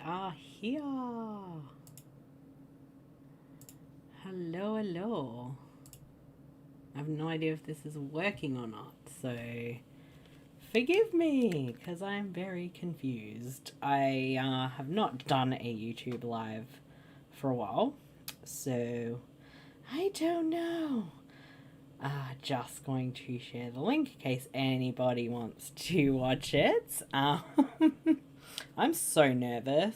are here. Hello, hello. I have no idea if this is working or not, so forgive me, because I'm very confused. I have not done a YouTube live for a while, so I don't know. Just going to share the link in case anybody wants to watch it. I'm so nervous.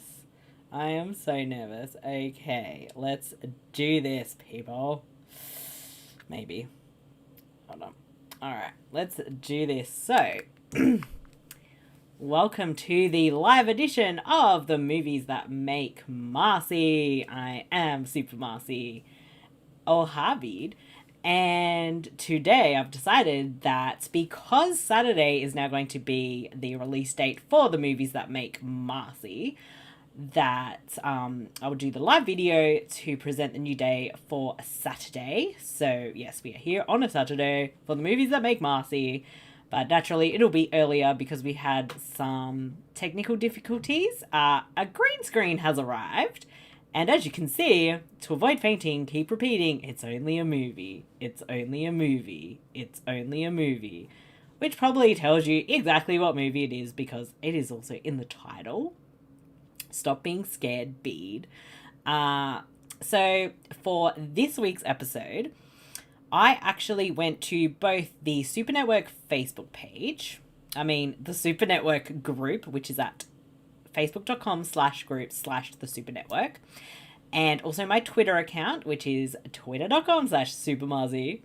I am so nervous. Okay, let's do this, people. Maybe. Hold on. Alright, let's do this. So, welcome to the live edition of the Movies That Make Marcey. I am Super Marcey Ohabid. And today I've decided that because Saturday is now going to be the release date for the Movies That Make Marcey, that I will do the live video to present the new day for Saturday. So yes, we are here on a Saturday for the Movies That Make Marcey, but naturally it'll be earlier because we had some technical difficulties. A green screen has arrived, and as you can see, to avoid fainting, keep repeating, it's only a movie, it's only a movie, it's only a movie, which probably tells you exactly what movie it is because it is also in the title. Stop being scared, Bede. So for this week's episode, I actually went to both the Super Network Facebook page, the Super Network group, which is at facebook.com/group/the Super Network, and also my Twitter account, which is twitter.com/Super Marcey.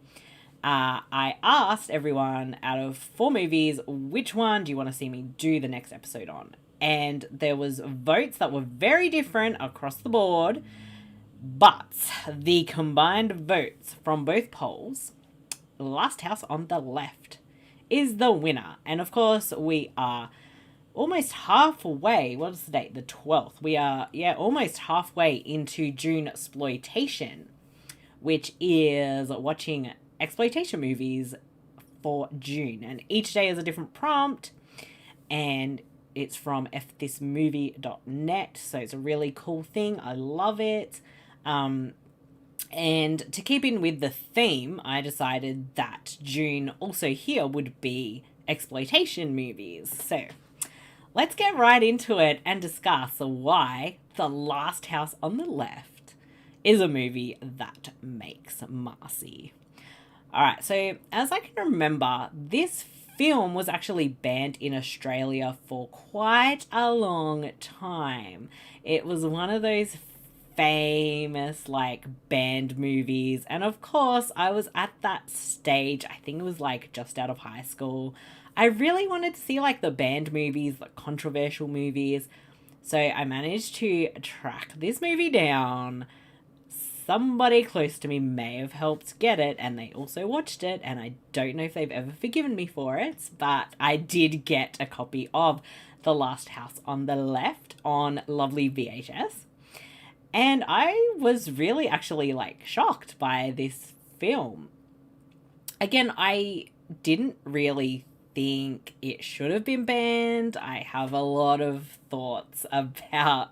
I asked everyone out of 4 movies, which one do you want to see me do the next episode on? And there was votes that were very different across the board, but the combined votes from both polls, Last House on the Left is the winner. And of course, we are almost halfway. What is the date? The 12th. We are, almost halfway into Junesploitation, which is watching exploitation movies for June. And each day is a different prompt, and it's from fthismovie.net, so it's a really cool thing. I love it. And to keep in with the theme, I decided that June also here would be exploitation movies. So let's get right into it and discuss why The Last House on the Left is a movie that makes Marcey. Alright, so as I can remember, this film was actually banned in Australia for quite a long time. It was one of those famous, banned movies. And of course, I was at that stage, I think it was, just out of high school. I really wanted to see, the banned movies, the controversial movies. So I managed to track this movie down. Somebody close to me may have helped get it, and they also watched it, and I don't know if they've ever forgiven me for it, but I did get a copy of The Last House on the Left on lovely VHS. And I was really actually, shocked by this film. Again, I didn't really think it should have been banned. I have a lot of thoughts about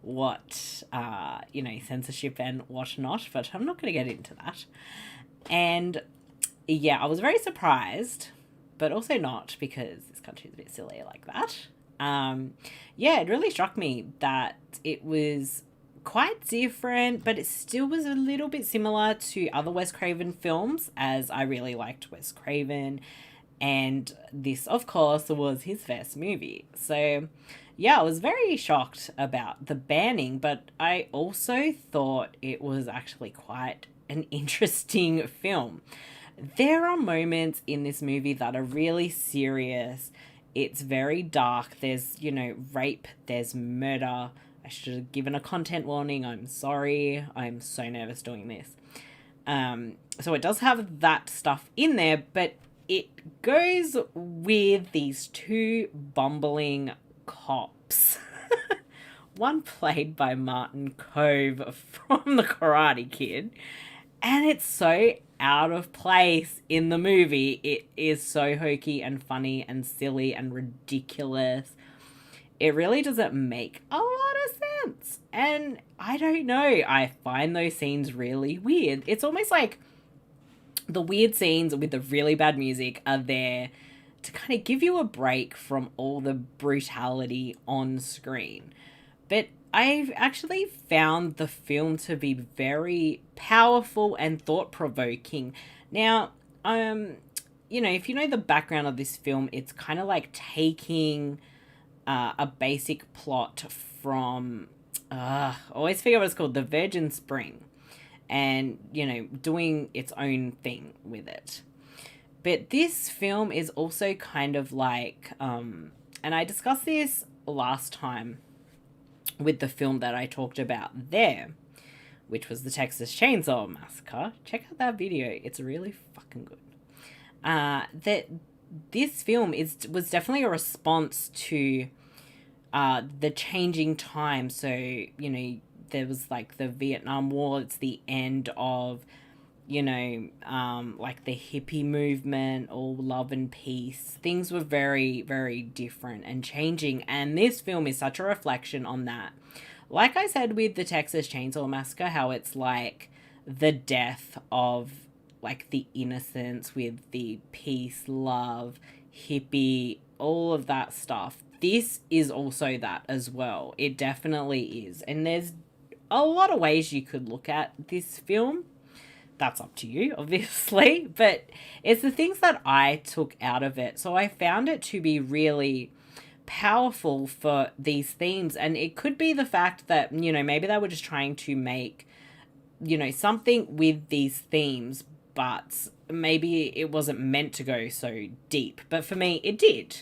what, censorship and whatnot, but I'm not going to get into that. And yeah, I was very surprised, but also not, because this country's a bit silly like that. It really struck me that it was quite different, but it still was a little bit similar to other Wes Craven films, as I really liked Wes Craven, and this, of course, was his first movie. So yeah, I was very shocked about the banning, but I also thought it was actually quite an interesting film. There are moments in this movie that are really serious. It's very dark. There's, rape, there's murder. I should have given a content warning. I'm sorry. I'm so nervous doing this. So it does have that stuff in there, but it goes with these 2 bumbling cops. One played by Martin Kove from The Karate Kid. And it's so out of place in the movie. It is so hokey and funny and silly and ridiculous. It really doesn't make a lot once. And I don't know, I find those scenes really weird. It's almost like the weird scenes with the really bad music are there to kind of give you a break from all the brutality on screen. But I've actually found the film to be very powerful and thought-provoking. Now, if you know the background of this film, it's kind of like taking a basic plot from, I always forget what it's called, The Virgin Spring, and, doing its own thing with it. But this film is also kind of like, and I discussed this last time with the film that I talked about there, which was the Texas Chainsaw Massacre. Check out that video. It's really fucking good. That this film was definitely a response to the changing time. So, there was like the Vietnam War. It's the end of, like the hippie movement, all love and peace. Things were very, very different and changing. And this film is such a reflection on that. Like I said with the Texas Chainsaw Massacre, how it's like the death of like the innocence with the peace, love, hippie, all of that stuff. This is also that as well. It definitely is. And there's a lot of ways you could look at this film. That's up to you, obviously. But it's the things that I took out of it. So I found it to be really powerful for these themes. And it could be the fact that, maybe they were just trying to make, something with these themes, but maybe it wasn't meant to go so deep. But for me, it did.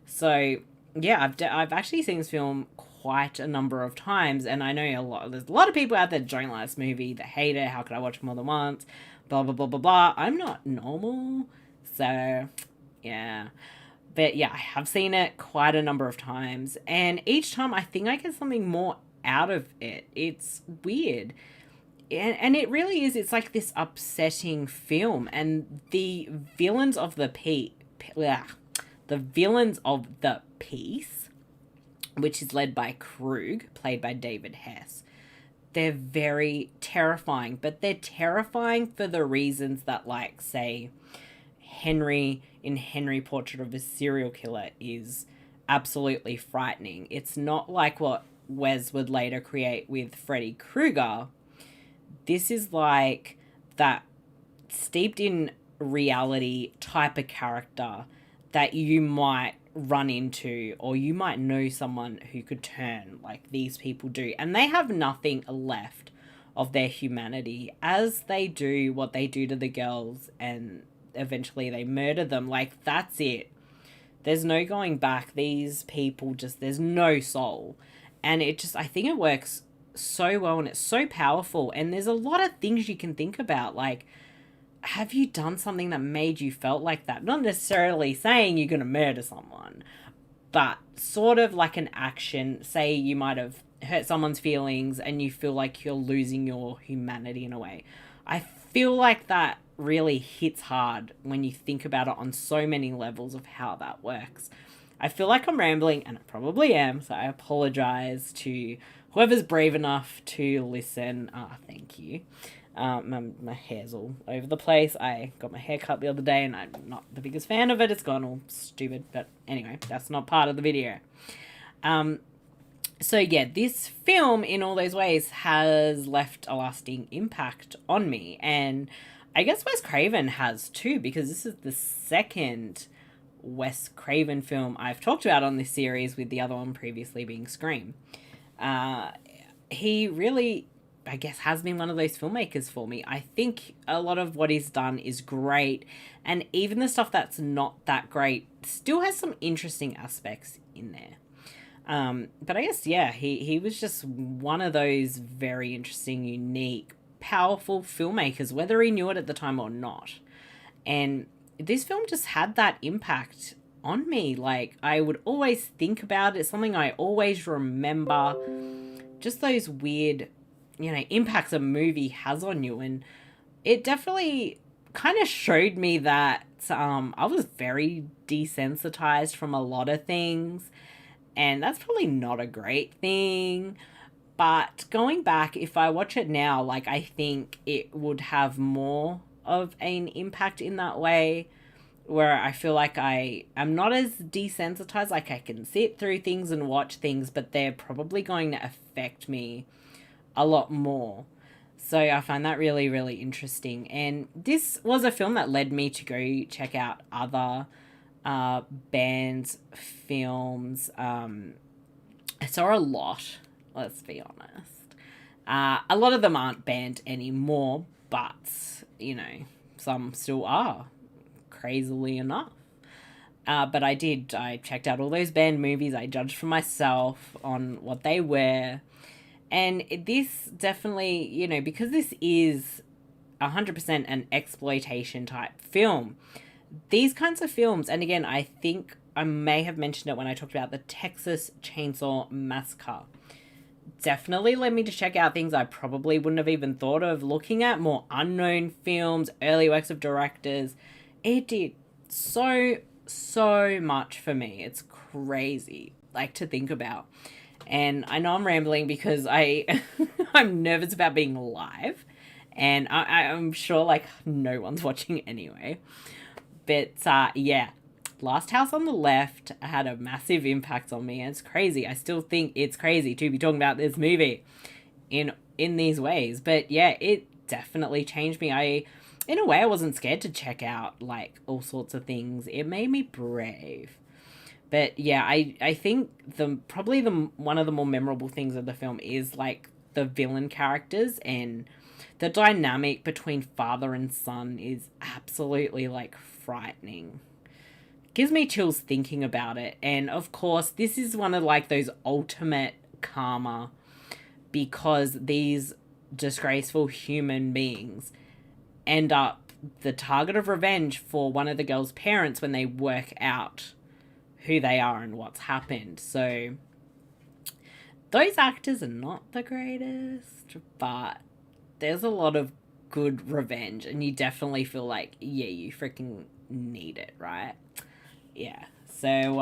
So, yeah, I've actually seen this film quite a number of times, and I know there's a lot of people out there that don't like this movie, that hate it, how could I watch it more than once, blah, blah, blah, blah, blah. I'm not normal, so, yeah. But, yeah, I have seen it quite a number of times, and each time I think I get something more out of it. It's weird. And it really is, it's like this upsetting film, and the villains of the piece, which is led by Krug, played by David Hess, they're very terrifying, but they're terrifying for the reasons that, like, say, Henry Portrait of a Serial Killer is absolutely frightening. It's not like what Wes would later create with Freddy Krueger. This is like that steeped in reality type of character that you might run into, or you might know someone who could turn like these people do, and they have nothing left of their humanity as they do what they do to the girls, and eventually they murder them. Like, that's it. There's no going back. These people there's no soul. And I think it works so well, and it's so powerful, and there's a lot of things you can think about, like, have you done something that made you felt like that? Not necessarily saying you're going to murder someone, but sort of like an action. Say you might have hurt someone's feelings and you feel like you're losing your humanity in a way. I feel like that really hits hard when you think about it on so many levels of how that works. I feel like I'm rambling, and I probably am, so I apologize to whoever's brave enough to listen. Thank you. My hair's all over the place. I got my hair cut the other day, and I'm not the biggest fan of it. It's gone all stupid, but anyway, that's not part of the video. So yeah, this film in all those ways has left a lasting impact on me, and I guess Wes Craven has too, because this is the second Wes Craven film I've talked about on this series, with the other one previously being Scream. He really, I guess, has been one of those filmmakers for me. I think a lot of what he's done is great, and even the stuff that's not that great still has some interesting aspects in there. But I guess, yeah, he was just one of those very interesting, unique, powerful filmmakers, whether he knew it at the time or not. And this film just had that impact on me. Like, I would always think about it, something I always remember, just those weird, impacts a movie has on you. And it definitely kind of showed me that I was very desensitized from a lot of things, and that's probably not a great thing. But going back, if I watch it now, like, I think it would have more of an impact in that way, where I feel like I am not as desensitized. Like, I can sit through things and watch things, but they're probably going to affect me a lot more. So I find that really, really interesting. And this was a film that led me to go check out other bands, films. I saw a lot, let's be honest. A lot of them aren't banned anymore, but, you know, some still are, crazily enough. But I checked out all those banned movies. I judged for myself on what they were. And this definitely, you know, because this is 100% an exploitation type film, these kinds of films, and again, I think I may have mentioned it when I talked about the Texas Chainsaw Massacre, definitely led me to check out things I probably wouldn't have even thought of looking at, more unknown films, early works of directors. It did so much for me. It's crazy, like, to think about. And I know I'm rambling because I'm nervous about being live, and I'm sure, like, no one's watching anyway. But yeah, Last House on the Left had a massive impact on me, and it's crazy. I still think it's crazy to be talking about this movie in these ways. But yeah, it definitely changed me. In a way, I wasn't scared to check out, like, all sorts of things. It made me brave. But yeah, I think probably one of the more memorable things of the film is, like, the villain characters, and the dynamic between father and son is absolutely, like, frightening. Gives me chills thinking about it. And of course, this is one of, like, those ultimate karma, because these disgraceful human beings end up the target of revenge for one of the girl's parents when they work out who they are and what's happened. So those actors are not the greatest, but there's a lot of good revenge, and you definitely feel like, yeah, you freaking need it, right? Yeah. So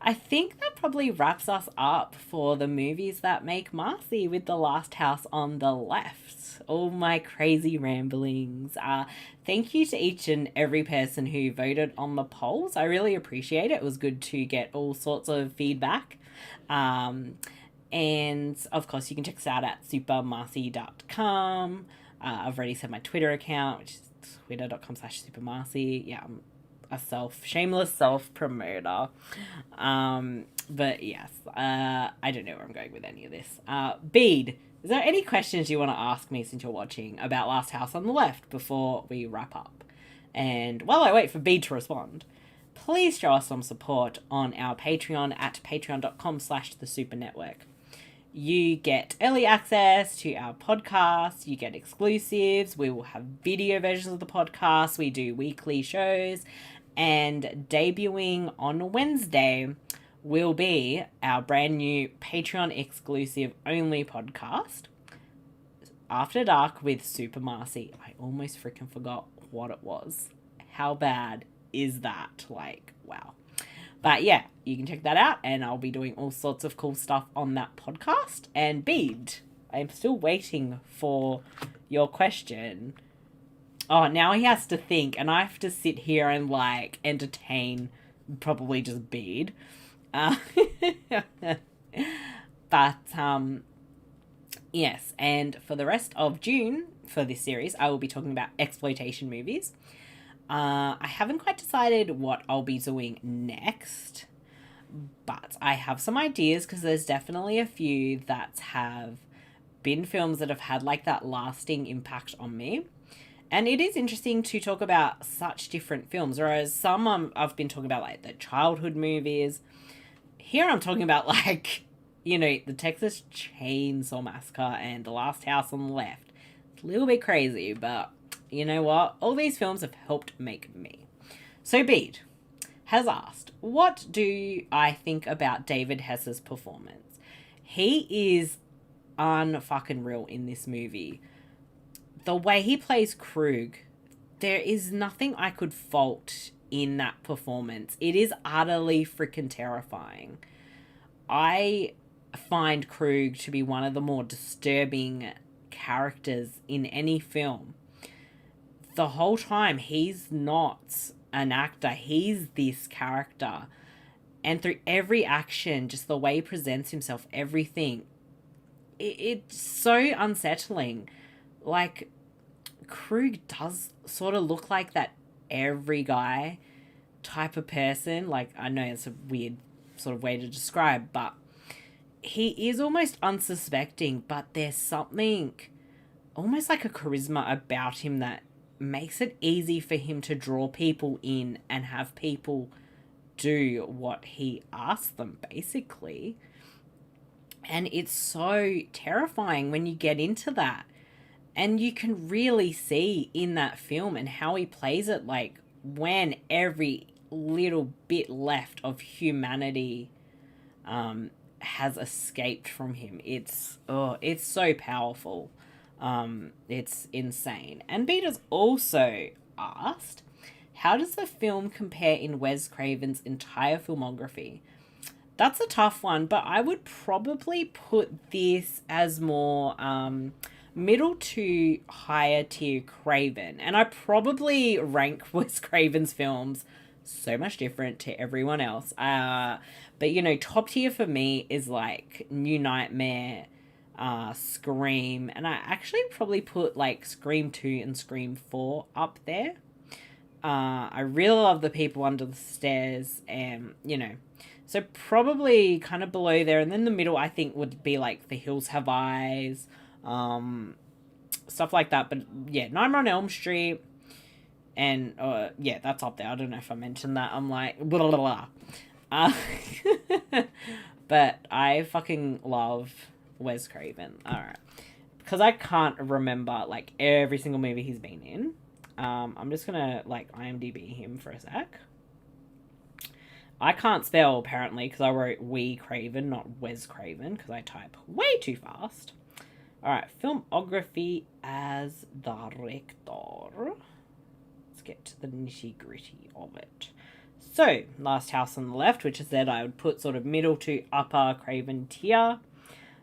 I think that probably wraps us up for the Movies That Make Marcey with The Last House on the Left. All my crazy ramblings. Thank you to each and every person who voted on the polls. I really appreciate it. It was good to get all sorts of feedback. And of course, you can check us out at supermarcey.com. I've already said my Twitter account, which is twitter.com/supermarcey. Yeah, I'm a shameless self-promoter. But yes, I don't know where I'm going with any of this. Bede, is there any questions you want to ask me since you're watching about Last House on the Left before we wrap up? And while I wait for Bede to respond, please show us some support on our Patreon at patreon.com/thesupernetwork. You get early access to our podcast, you get exclusives, we will have video versions of the podcast, we do weekly shows, and debuting on Wednesday will be our brand new Patreon exclusive only podcast, After Dark with Super Marcey. I almost freaking forgot what it was. How bad is that? Like, wow. But yeah, you can check that out, and I'll be doing all sorts of cool stuff on that podcast. And Bede, I'm still waiting for your question. Oh, now he has to think, and I have to sit here and, like, entertain probably just Bede. But yes, and for the rest of June for this series, I will be talking about exploitation movies. I haven't quite decided what I'll be doing next, but I have some ideas, because there's definitely a few that have been films that have had, like, that lasting impact on me. And it is interesting to talk about such different films, whereas some I've been talking about, like, the childhood movies. Here I'm talking about, like, you know, the Texas Chainsaw Massacre and The Last House on the Left. It's a little bit crazy, but you know what? All these films have helped make me. So Bede has asked, what do I think about David Hess's performance? He is unfucking real in this movie. The way he plays Krug, there is nothing I could fault in that performance. It is utterly freaking terrifying. I find Krug to be one of the more disturbing characters in any film. The whole time, he's not an actor, he's this character. And through every action, just the way he presents himself, everything, it's so unsettling. Like, Krug does sort of look like that every guy type of person. Like, I know it's a weird sort of way to describe, but he is almost unsuspecting, but there's something almost like a charisma about him that makes it easy for him to draw people in and have people do what he asks them, basically. And it's so terrifying when you get into that. And you can really see in that film and how he plays it, like, when every little bit left of humanity has escaped from him. It's so powerful. It's insane. And Beata's also asked, how does the film compare in Wes Craven's entire filmography? That's a tough one, but I would probably put this as more middle to higher tier Craven. And I probably rank Wes Craven's films so much different to everyone else. But, you know, top tier for me is like New Nightmare, Scream, and I actually probably put like Scream 2 and Scream 4 up there. I really love The People Under the Stairs, and, you know, so probably kind of below there. And then the middle, I think, would be like The Hills Have Eyes, stuff like that. But yeah, Nightmare on Elm Street, and yeah, that's up there. I don't know if I mentioned that. I'm like, blah, blah, blah. But I fucking love Wes Craven. All right, because I can't remember like every single movie he's been in. I'm just gonna like IMDb him for a sec. I can't spell apparently because I wrote We Craven, not Wes Craven, because I type way too fast. All right, filmography as director. Let's get to the nitty gritty of it. So, Last House on the Left, which I said I would put sort of middle to upper Craven tier.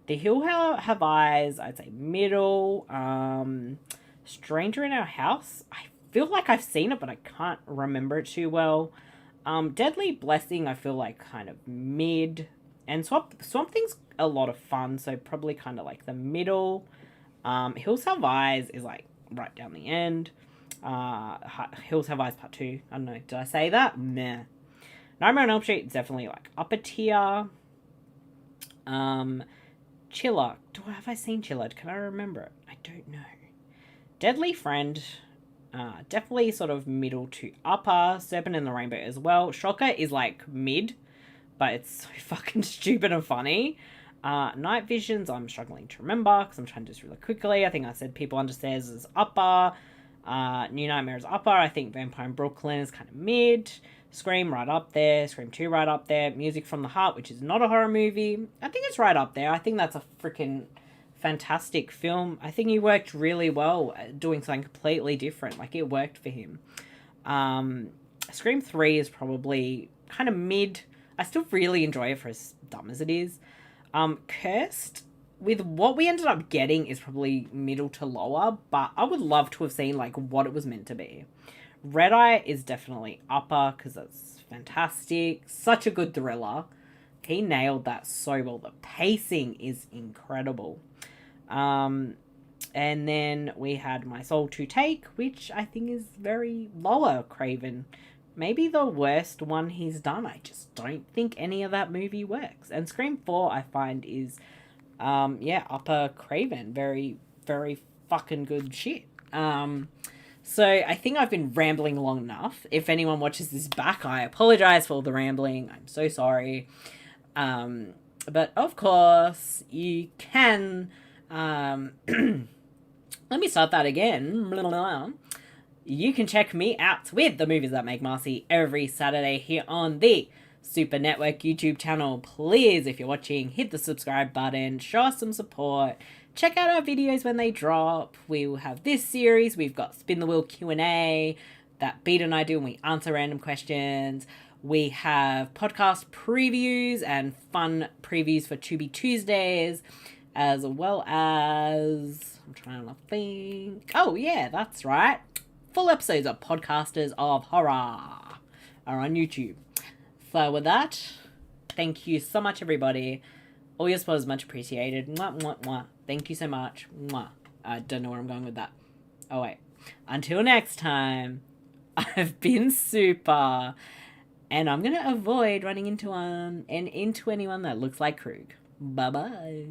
The Hill Have Eyes, I'd say middle. Stranger in Our House, I feel like I've seen it, but I can't remember it too well. Deadly Blessing, I feel like kind of mid. And Swamp Thing's a lot of fun, so probably kind of like the middle. Hills Have Eyes is like right down the end. Hills Have Eyes Part 2. I don't know. Did I say that? Nah. Nightmare on Elm Street is definitely like upper tier. Chiller. Have I seen Chiller? Can I remember it? I don't know. Deadly Friend. Definitely sort of middle to upper. Serpent in the Rainbow as well. Shocker is like mid, but it's so fucking stupid and funny. Night Visions, I'm struggling to remember because I'm trying to do this really quickly. I think I said People Under Stairs is upper. New Nightmare is upper. I think Vampire in Brooklyn is kind of mid. Scream right up there. Scream 2 right up there. Music from the Heart, which is not a horror movie, I think it's right up there. I think that's a freaking fantastic film. I think he worked really well doing something completely different. Like, it worked for him. Scream 3 is probably kind of mid. I still really enjoy it for as dumb as it is. Cursed, with what we ended up getting, is probably middle to lower, but I would love to have seen like what it was meant to be. Red Eye is definitely upper because it's fantastic. Such a good thriller. He nailed that so well. The pacing is incredible. And then we had My Soul to Take, which I think is very lower Craven. Maybe the worst one he's done. I just don't think any of that movie works. And Scream 4 I find is, upper Craven. Very, very fucking good shit. So I think I've been rambling long enough. If anyone watches this back, I apologize for all the rambling. I'm so sorry. But of course, you can... let me start that again. You can check me out with the Movies That Make Marcey every Saturday here on the Super Network YouTube channel. Please, if you're watching, hit the subscribe button, show us some support. Check out our videos when they drop. We will have this series. We've got Spin the Wheel Q&A that Beat and I do, and we answer random questions. We have podcast previews and fun previews for To Be Tuesdays, as well as, I'm trying to think. Oh, yeah, that's right. Full episodes of Podcasters of Horror are on YouTube. So with that, thank you so much, everybody. All your support is much appreciated. Mwah, mwah, mwah. Thank you so much. Mwah. I don't know where I'm going with that. Oh, wait. Until next time, I've been Super. And I'm going to avoid running into anyone that looks like Krug. Bye-bye.